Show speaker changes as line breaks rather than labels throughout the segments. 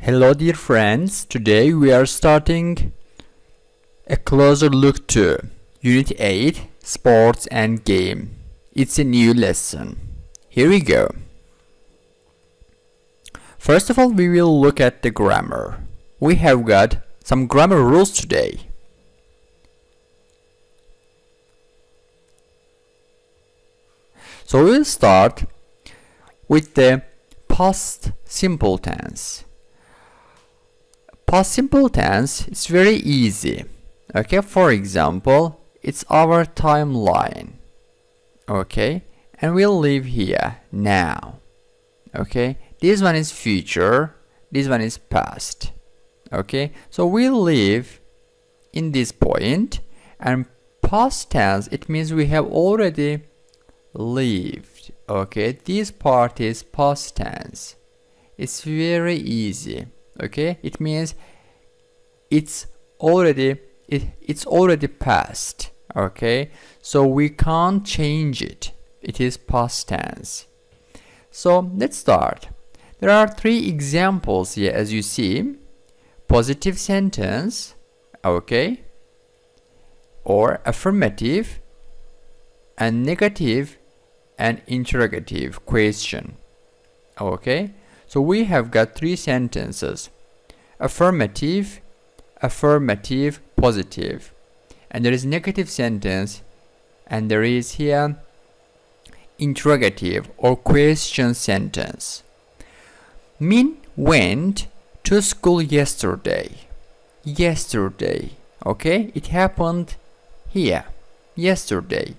Hello dear friends, today we are starting a closer look to Unit 8, Sports and Game. It's a new lesson. Here we go. First of all, we will look at the grammar. We have got some grammar rules today. So we'll start with the past simple tense. Past simple tense is very easy. Okay, for example, it's our timeline. Okay, and we'll live here now. Okay, this one is future, this one is past. Okay, so we'll live in this point, and past tense, it means we have already lived. Okay, this part is past tense. It's very easy. Okay, it means it's already past. Okay, so we can't change it. It is past tense. So let's start. There are three examples here, as you see: positive sentence, okay, or affirmative, and negative and interrogative question. Okay, so we have got three sentences: affirmative, affirmative, positive, and there is negative sentence, and there is here interrogative or question sentence. Min went to school yesterday. Yesterday, okay, it happened here, yesterday.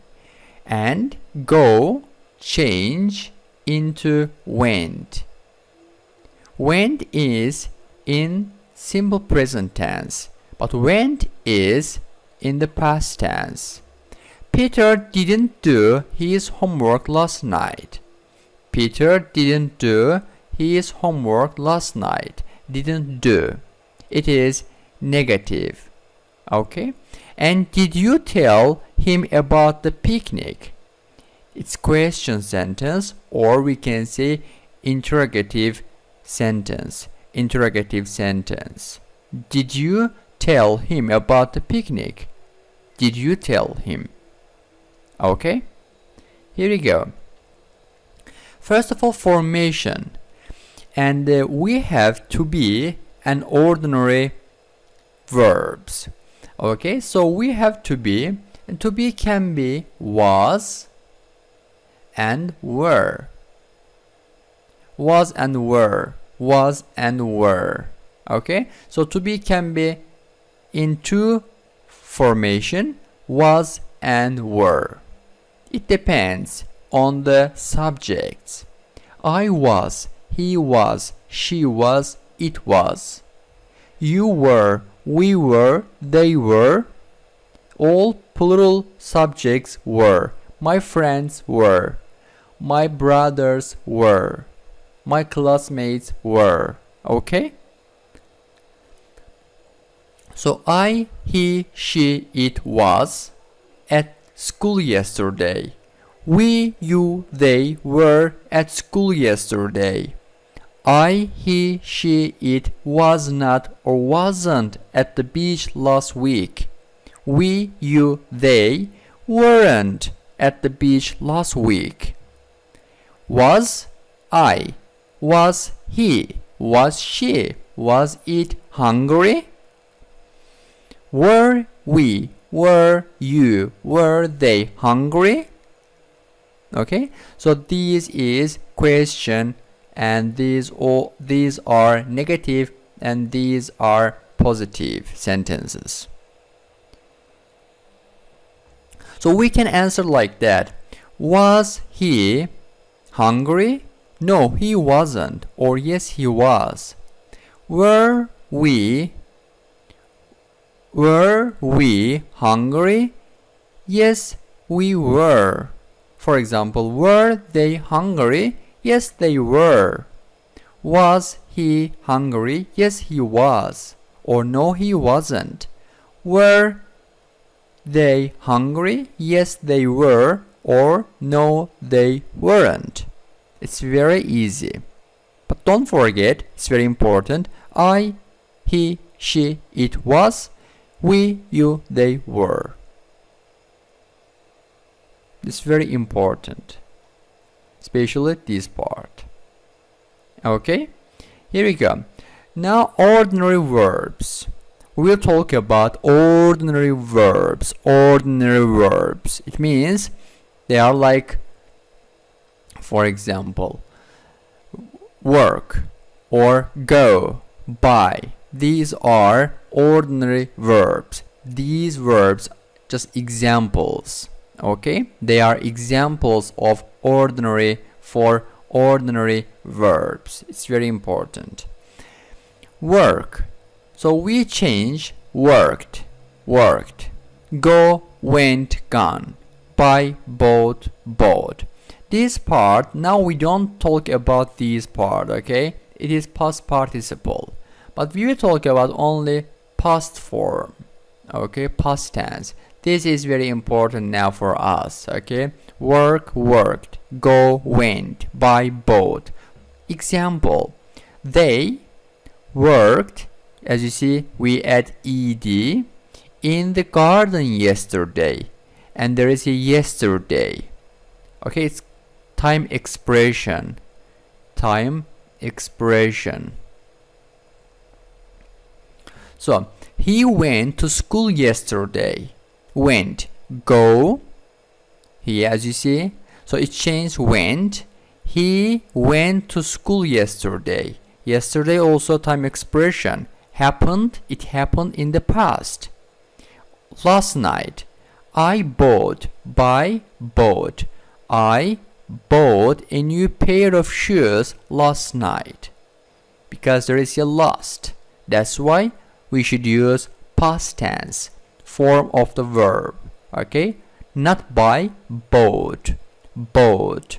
And go change into went. Went is in simple present tense, but went is in the past tense. Peter didn't do his homework last night. Peter didn't do his homework last night. Didn't do. It is negative. Okay? And did you tell him about the picnic? It's question sentence, or we can say interrogative sentence. Interrogative sentence. Did you tell him about the picnic? Did you tell him? Okay, here we go. First of all, formation, and we have to be an ordinary verbs. Okay, so we have to be, and to be can be was and were. Was and were. Was and were. Okay, so to be can be in two formation, was and were. It depends on the subjects. I was, he was, she was, it was. You were, we were, they were. All plural subjects were. My friends were. My brothers were. My classmates were. Okay? So I, he, she, it was at school yesterday. We, you, they were at school yesterday. I, he, she, it was not or wasn't at the beach last week. We, you, they weren't at the beach last week. Was I, was he, was she, was it hungry? Were we, were you, were they hungry? Okay, so this is question, and these are negative and these are positive sentences. So we can answer like that: was he hungry? No, he wasn't. Or yes, he was. Were we hungry? Yes, we were. For example, were they hungry? Yes, they were. Was he hungry? Yes, he was. Or no, he wasn't. Were they hungry? Yes, they were. Or no, they weren't. It's very easy. But don't forget, it's very important, I, he, she, it was, we, you, they were. It's very important, especially this part. Okay, here we go. Now ordinary verbs. We'll talk about ordinary verbs. Ordinary verbs. It means they are like, for example, work or go, buy. These are ordinary verbs. These verbs just examples. Okay, they are examples of ordinary for ordinary verbs. It's very important. Work. So we change worked, worked. Go, went, gone. Buy, bought, bought. This part, now we don't talk about this part, okay? It is past participle. But we will talk about only past form, okay? Past tense. This is very important now for us, okay? Work, worked. Go, went. Buy, bought. Example, they worked, as you see, we add ed, in the garden yesterday. And there is a yesterday. Okay, it's time expression. Time expression. So, he went to school yesterday. Went, go. Here, as you see, so it changed went. He went to school yesterday. Yesterday also time expression. Happened, it happened in the past. Last night, I bought, buy, bought. I bought a new pair of shoes last night. Because there is a last. That's why we should use past tense form of the verb. Okay? Not buy, bought, bought.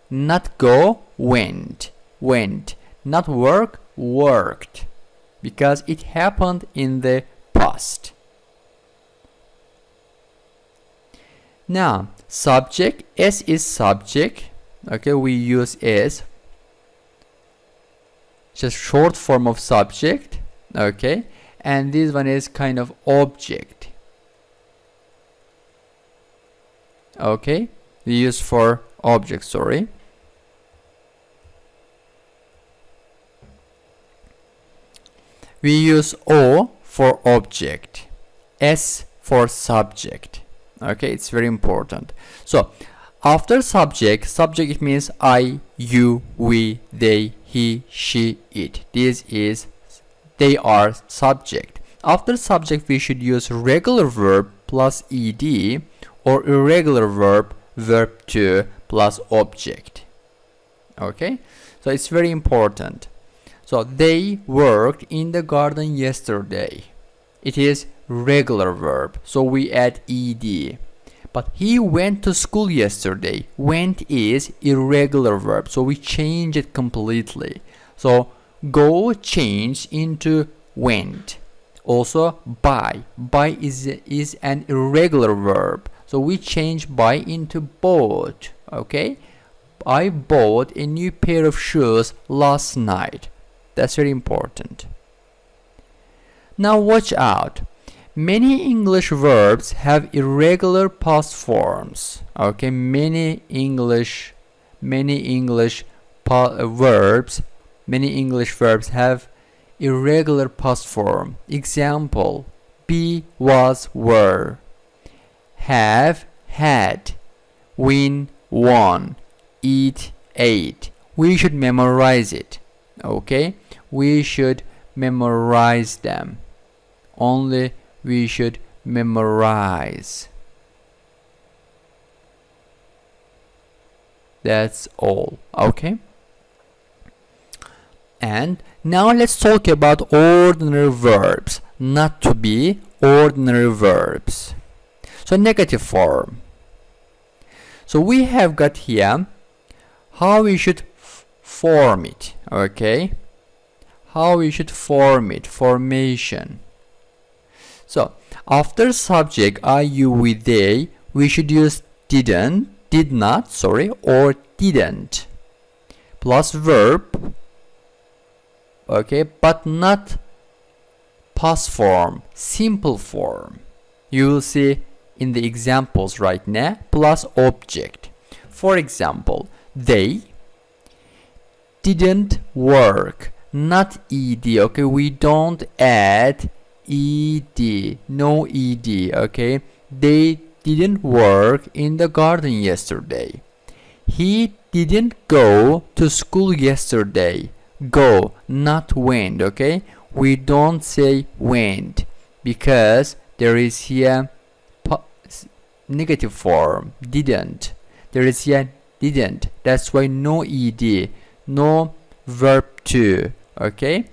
Not go, went, went. Not work, worked. Because it happened in the past. Now, subject, S is subject. Okay, we use S. Just short form of subject. Okay, and this one is kind of object. Okay, we use for object, sorry. We use O for object, S for subject. Okay, it's very important. So, after subject, subject it means I, you, we, they, he, she, it. This is, they are subject. After subject, we should use regular verb plus ed or irregular verb, verb 2 plus object. Okay, so it's very important. So they worked in the garden yesterday. It is regular verb, so we add ed. But he went to school yesterday. Went is irregular verb, so we change it completely. So go change into went. Also buy. Buy is an irregular verb, so we change buy into bought. Okay, I bought a new pair of shoes last night. That's very important. Now watch out. Many English verbs have irregular past forms. Okay, many English verbs have irregular past form. Example: be, was, were. Have, had. Win, won. Eat, ate. We should memorize it. Okay, we should memorize them. Only we should memorize. That's all. Okay, and now let's talk about ordinary verbs. Not to be, ordinary verbs. So negative form. So we have got here how we should form it. Okay, how we should form it, formation. So after subject I, you, we, they, we should use didn't, did not, sorry, or didn't, plus verb. okay, but not past form, simple form. You will see in the examples right now, plus object. For example, they didn't work, not ed, okay, we don't add ed, no ed, okay. They didn't work in the garden yesterday. He didn't go to school yesterday. Go, not went, okay. We don't say went because there is here negative form, didn't. There is here didn't. That's why no ed, no verb to, okay.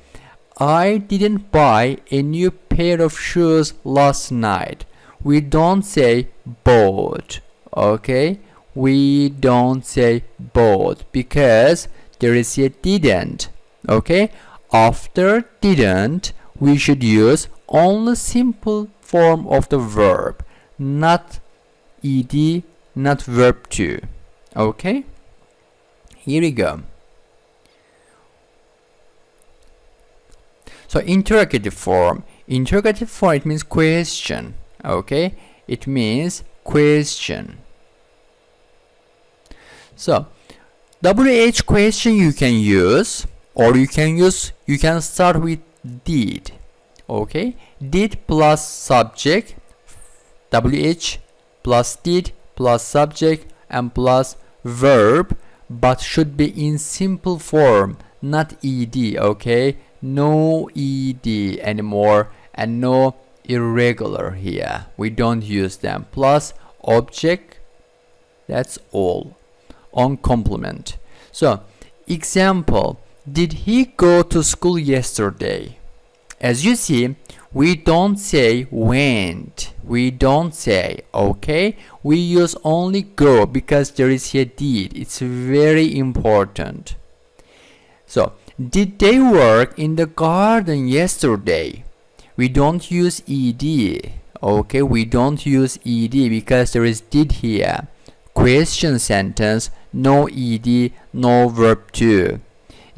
I didn't buy a new pair of shoes last night. We don't say bought, okay. We don't say bought because there is here didn't, okay. After didn't, we should use only simple form of the verb, not ed, not verb to, okay. Here we go. So interrogative form. Interrogative form, it means question, okay. It means question. So WH question you can use, or you can start with did, okay. Did plus subject, WH plus did plus subject and plus verb, but should be in simple form, not ed, okay. No ed anymore and no irregular here. We don't use them. Plus object, that's all. On complement. So example, did he go to school yesterday? As you see, we don't say went, we don't say, okay. We use only go because there is here did. It's very important. So did they work in the garden yesterday? We don't use ed, okay. We don't use ed because there is did here. Question sentence, no ed, no verb to.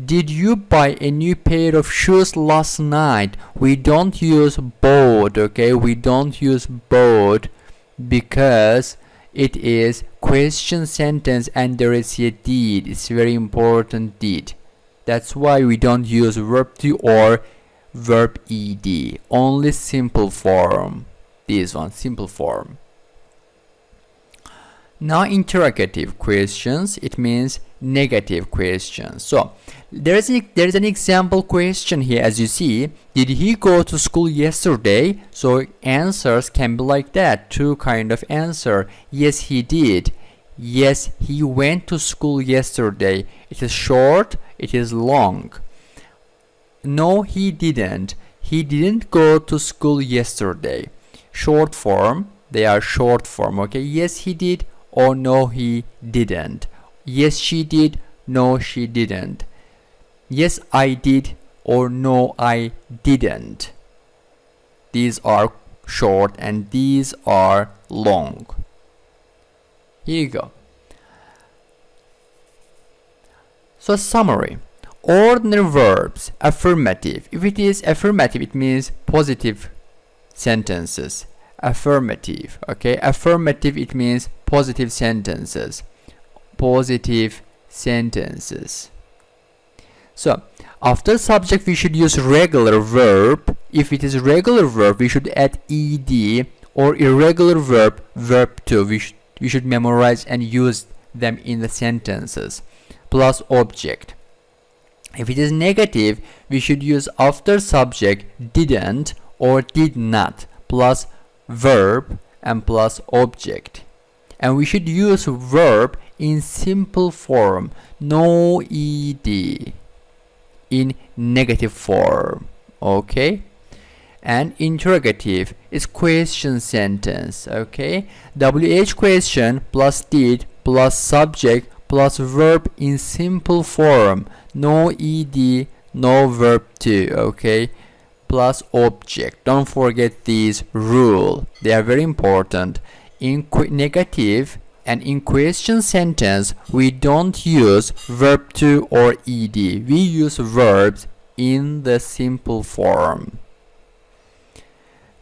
Did you buy a new pair of shoes last night? We don't use bought, okay. We don't use bought because it is question sentence and there is a did. It's very important, did. That's why we don't use verb to or verb ed. Only simple form. This one, simple form. Now interrogative questions, it means negative questions. So there is an example question here. As you see, did he go to school yesterday? So answers can be like that, two kind of answer. Yes, he did. Yes, he went to school yesterday. It is short, it is long. No, he didn't. He didn't go to school yesterday. Short form, they are short form, okay. Yes, he did, or no, he didn't. Yes, she did, no, she didn't. Yes, I did, or no, I didn't. These are short and these are long. Here you go. So summary. Ordinary verbs, affirmative. If it is affirmative, it means positive sentences. Affirmative, okay. Affirmative, it means positive sentences. Positive sentences. So after subject we should use regular verb. If it is regular verb, we should add ed, or irregular verb, verb to. We should memorize and use them in the sentences. Plus object. If it is negative, we should use after subject didn't or did not plus verb and plus object. And we should use verb in simple form, no ed, in negative form, okay. And interrogative is question sentence, okay. WH question plus did plus subject plus verb in simple form, no ed, no verb to, okay, plus object. Don't forget these rule, they are very important. In negative and in question sentence we don't use verb to or ed, we use verbs in the simple form.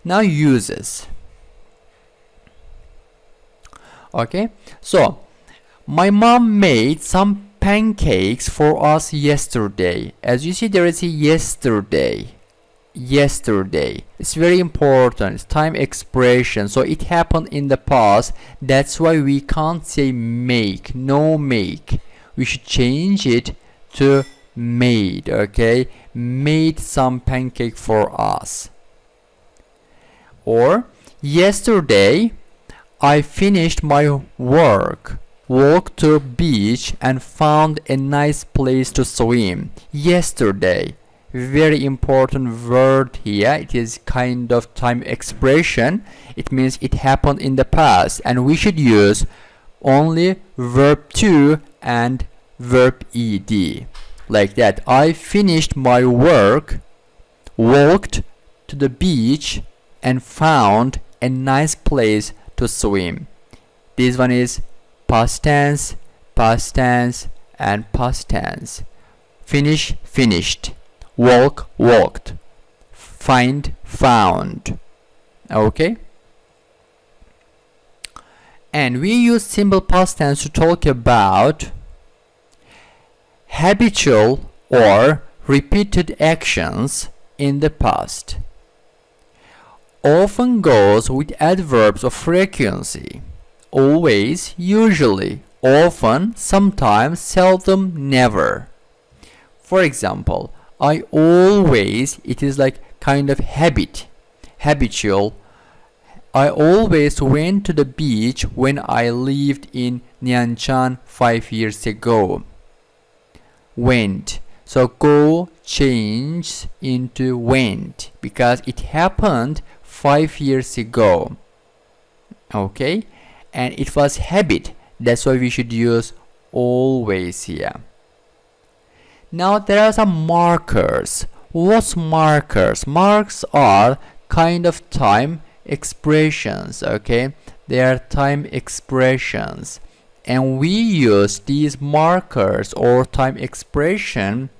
Now uses. Okay, so my mom made some pancakes for us yesterday. As you see, there is a yesterday. Yesterday. It's very important. It's time expression. So it happened in the past. That's why we can't say make. No make. We should change it to made. Okay, made some pancake for us. Or yesterday I finished my work, walked to beach and found a nice place to swim. Yesterday. Very important word here. It is kind of time expression. It means it happened in the past, and we should use only verb to and verb ed. Like that. I finished my work, walked to the beach and found a nice place to swim. This one is past tense, and past tense. Finish, finished. Walk, walked. Find, found. Okay? And we use simple past tense to talk about habitual or repeated actions in the past. Often goes with adverbs of frequency. Always, usually, often, sometimes, seldom, never. For example, I always, it is like kind of habit, habitual. I always went to the beach when I lived in Nyanjan 5 years ago. Went. So go changed into went because it happened 5 years ago. Okay? And it was habit. That's why we should use always here. Now there are some markers. What's markers? Marks are kind of time expressions. Okay? They are time expressions. And we use these markers or time expression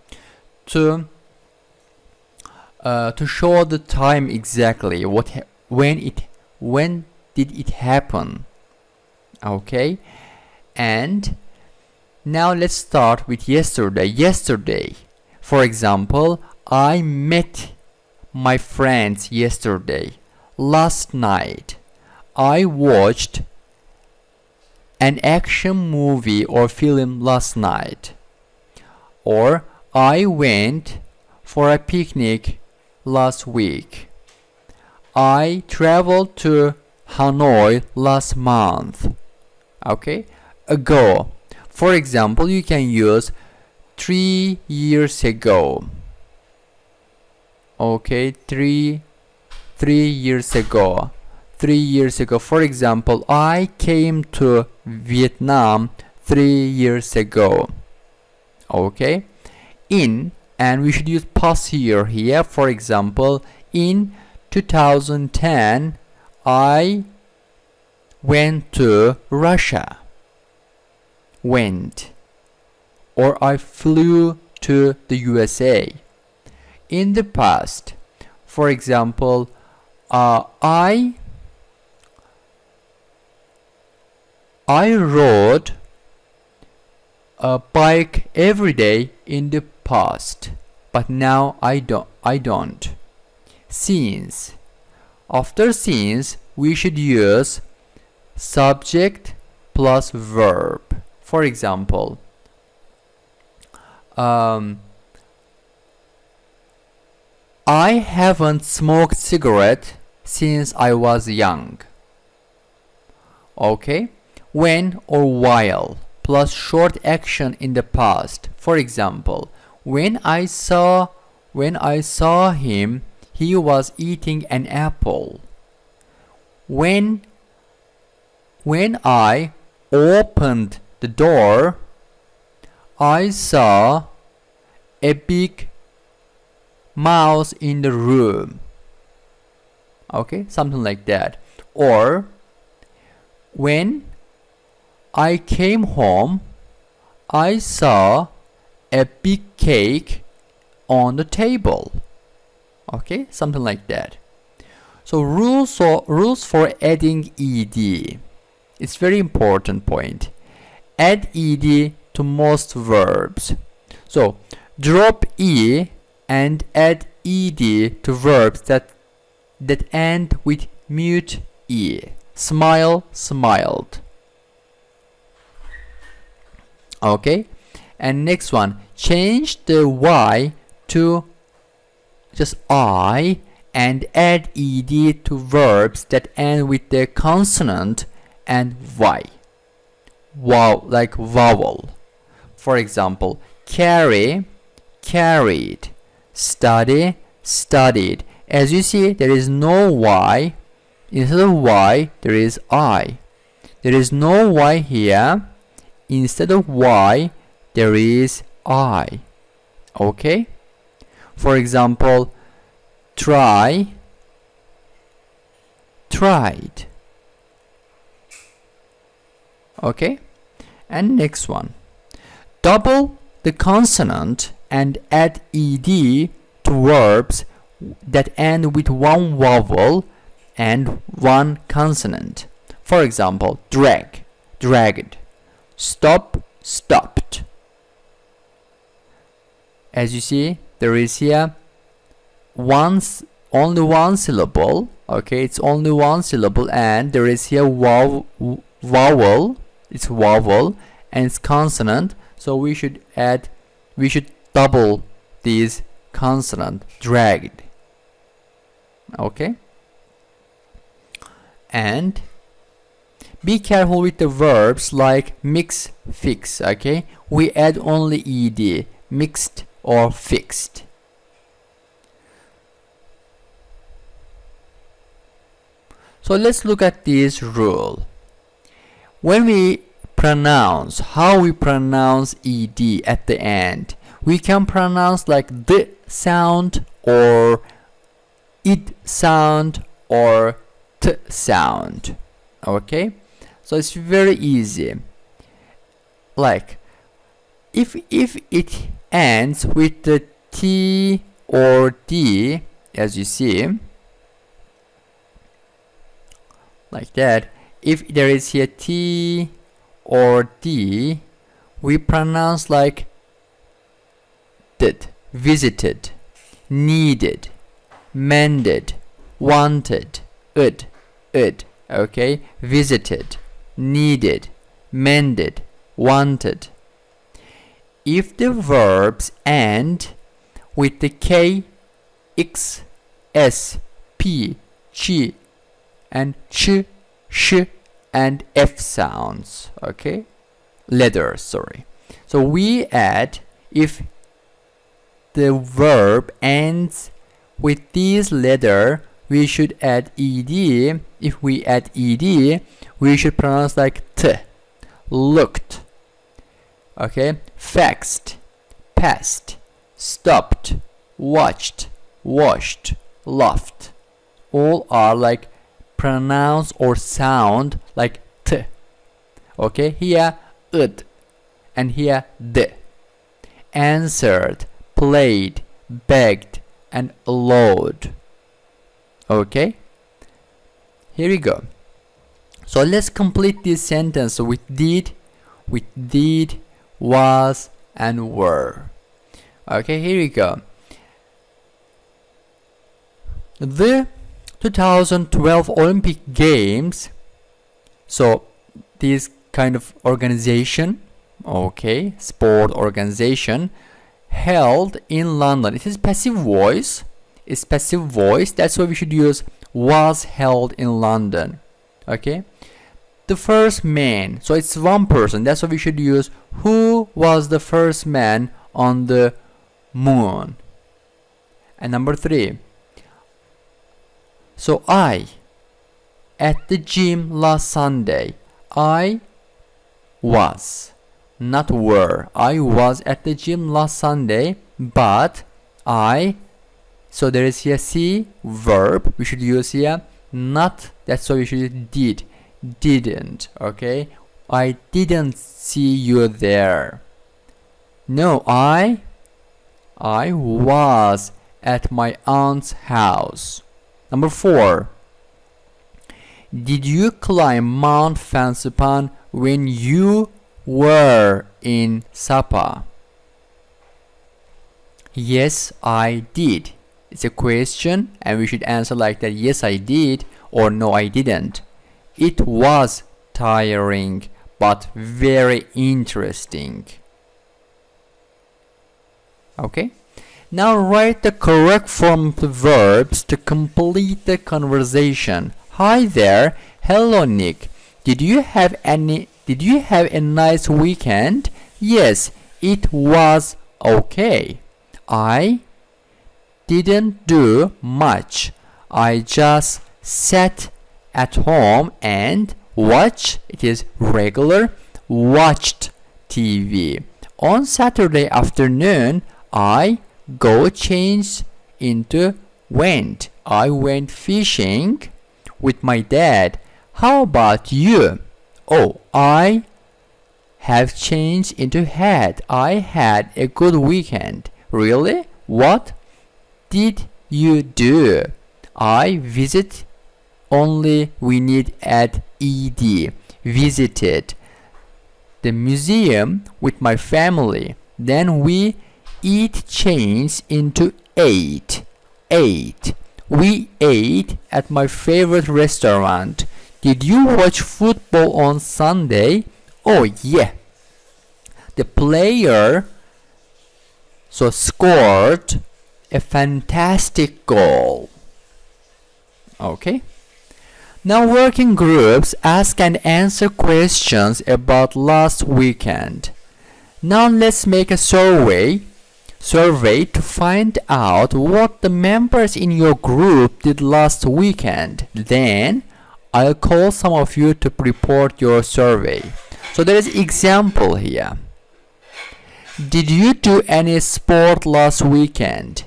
to show the time exactly. When did it happen? Okay? And now let's start with yesterday. Yesterday. For example, I met my friends yesterday. Last night, I watched an action movie or film last night. Or I went for a picnic last week. I traveled to Hanoi last month. Okay? Ago. For example, you can use 3 years ago. Okay, three years ago. 3 years ago. For example, I came to Vietnam 3 years ago. Okay? In, and we should use past year here. For example, in 2010, I went to Russia. Went. Or I flew to the USA. In the past, for example, I rode a bike every day in the past, but now I don't. Since. After since, we should use subject plus verb. For example, I haven't smoked cigarette since I was young. Okay? When or while plus short action in the past. For example, when I saw him, he was eating an apple. When I opened the door, I saw a big mouse in the room. Okay, something like that. Or when I came home, I saw a big cake on the table. Okay, something like that. So rules for adding ed. It's very important point. Add ed to most verbs. So drop e and add ed to verbs that end with mute e. Smile, smiled. Okay, and next one, change the y to just I and add ed to verbs that end with the consonant and y. Wow, like vowel. For example, carry, carried, study, studied. As you see, there is no y. Instead of y, there is I. There is no y here. Instead of y, there is I. Okay? For example, try, tried. Okay? And next one. Double the consonant and add ed to verbs that end with one vowel and one consonant. For example, drag, dragged. Stop, stopped. As you see, there is here only one syllable. Okay, it's only one syllable, and there is here vowel. It's vowel and it's consonant. So we should double these consonant. Dragged. Okay. And be careful with the verbs like mix, fix. Okay, we add only ed, mixed or fixed. So let's look at this rule. When we pronounce, how we pronounce ed at the end, we can pronounce like the sound or id sound or t sound. Okay, so it's very easy. Like if it ends with the t or d, as you see, like that, if there is here t or d, we pronounce like did, visited, needed, mended, wanted, id. Okay, visited, needed, mended, wanted. If the verbs end with the k, x, s, p, ch, and ch, sh, and f sounds, okay, letters, sorry. So we add, if the verb ends with these letter, we should add ed. If we add ed, we should pronounce like t. Looked, okay, faxed, passed, stopped, watched, washed, laughed. All are like pronounce or sound like t. Okay, here id and here d. Answered, played, begged, and allowed. Okay, here we go. So let's complete this sentence with did, was, and were. Okay, here we go. The 2012 Olympic Games, so this kind of organization, okay, sport organization, held in London. It is passive voice. It's passive voice. That's why we should use was held in London. Okay. The first man. So it's one person. That's why we should use who was the first man on the moon. And number 3. So I at the gym last Sunday. I was, not were. I was at the gym last Sunday, but I. So there is here C verb. We should use here not. That's why we should use did. Didn't. Okay. I didn't see you there. No, I I was at my aunt's house. Number 4. Did you climb Mount Fansipan when you were in Sapa? Yes, I did. It's a question and we should answer like that. Yes, I did or no, I didn't. It was tiring but very interesting. Okay? Now write the correct form of the verbs to complete the conversation. Hi there. Hello, Nick. Did you have a nice weekend? Yes, it was okay. I didn't do much. I just sat at home and watched TV. On Saturday afternoon, I went fishing with my dad. How about you? Oh, I have changed into had. I had a good weekend. Really? What did you do? I visit only we need add ed. Visited the museum with my family. Then we eat change into ate. We ate at my favorite restaurant. Did you watch football on Sunday? Oh yeah. The player scored a fantastic goal. Okay. Now working groups ask and answer questions about last weekend. Now let's make a survey to find out what the members in your group did last weekend. Then I'll call some of you to report your survey. So there is example here. Did you do any sport last weekend?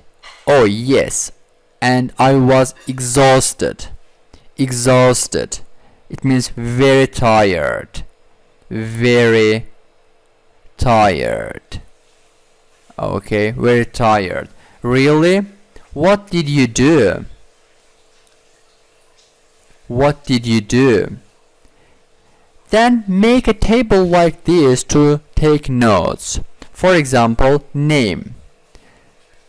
Oh yes, and I was exhausted. It means very tired. Okay, very tired. Really? What did you do? Then make a table like this to take notes. For example, name.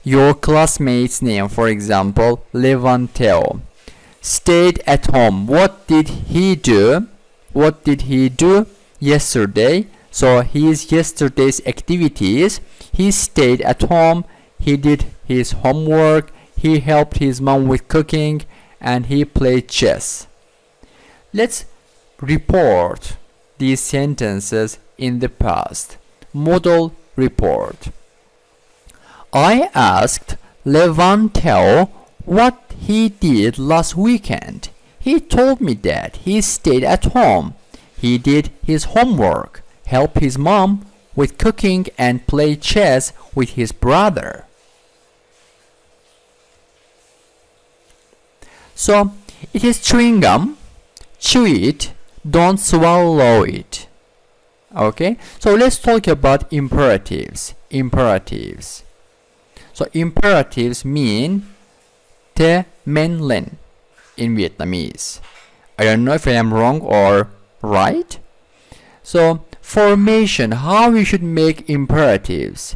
Your classmate's name, for example, Levanteo. Stayed at home. What did he do? Yesterday. So his yesterday's activities. He stayed at home. He did his homework. He helped his mom with cooking. And he played chess. Let's report these sentences in the past. Model report. I asked Levanteo what he did last weekend. He told me that he stayed at home. He did his homework, helped his mom with cooking and played chess with his brother. So, it is chewing gum. Chew it, don't swallow it. Okay, so let's talk about imperatives. So imperatives mean te men len in Vietnamese. I don't know if I am wrong or right. So formation, how we should make imperatives.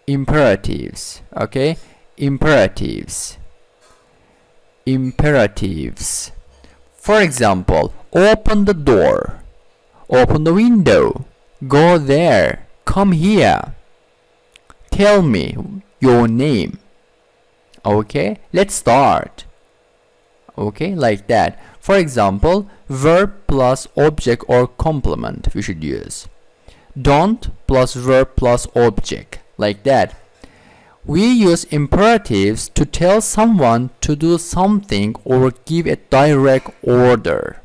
Okay, imperatives. For example, open the door, open the window, go there, come here, tell me your name. Okay, let's start. Okay, like that. For example, verb plus object or complement we should use. Don't plus verb plus object, like that. We use imperatives to tell someone to do something or give a direct order.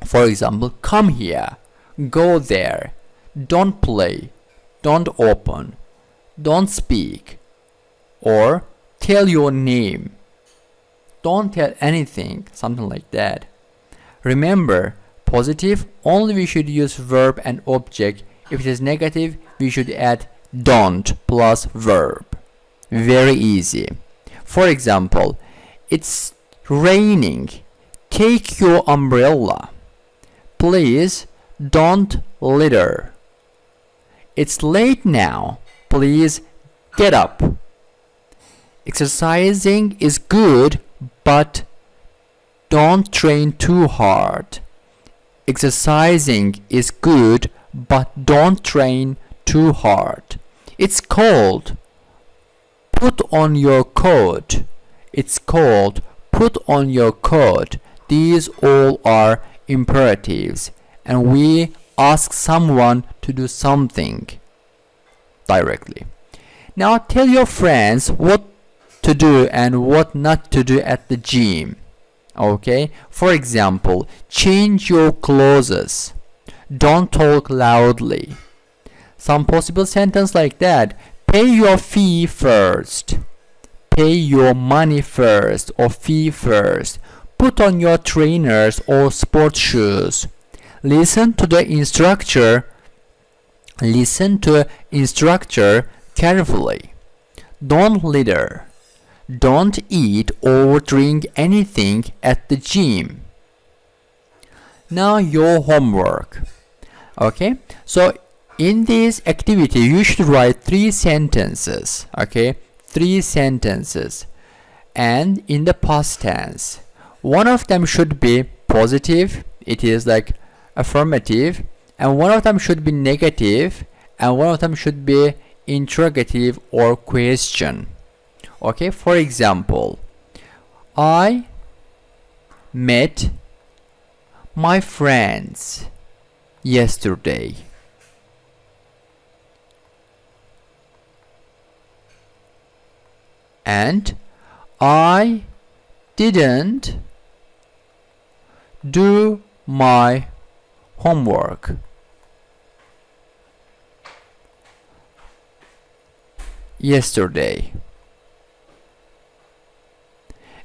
For example, come here, go there, don't play, don't open, don't speak, or tell your name. Don't tell anything, something like that. Remember, positive, only we should use verb and object. If it is negative, we should add don't plus verb. Very easy. For example, it's raining. Take your umbrella. Please don't litter. It's late now. Please get up. Exercising is good, but don't train too hard. Exercising is good, but don't train too hard. It's cold. Put on your coat. It's cold. Put on your coat. These all are imperatives, and we ask someone to do something directly. Now tell your friends what to do and what not to do at the gym. Okay? For example, change your clothes. Don't talk loudly. Some possible sentence like that. Pay your fee first. Pay your money first or fee first. Put on your trainers or sports shoes. Listen to the instructor. Listen to instructor carefully. Don't litter. Don't eat or drink anything at the gym. Now your homework. Okay, so in this activity you should write 3 sentences. Okay, 3 sentences, and in the past tense. One of them should be positive, it is like affirmative, and one of them should be negative, and one of them should be interrogative or question. Okay, for example, I met my friends yesterday. And I didn't do my homework. Yesterday.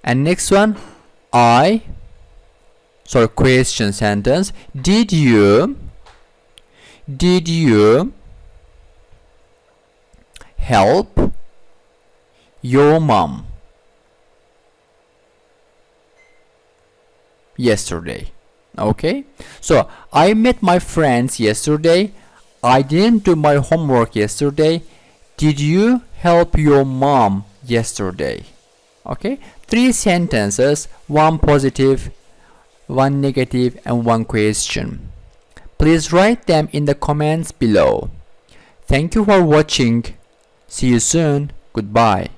And next one, question sentence. Did you help your mom yesterday? Okay, so I met my friends yesterday. I didn't do my homework yesterday. Did you help your mom yesterday? Okay, 3 sentences, 1 positive, 1 negative, and 1 question. Please write them in the comments below. Thank you for watching. See you soon. Goodbye.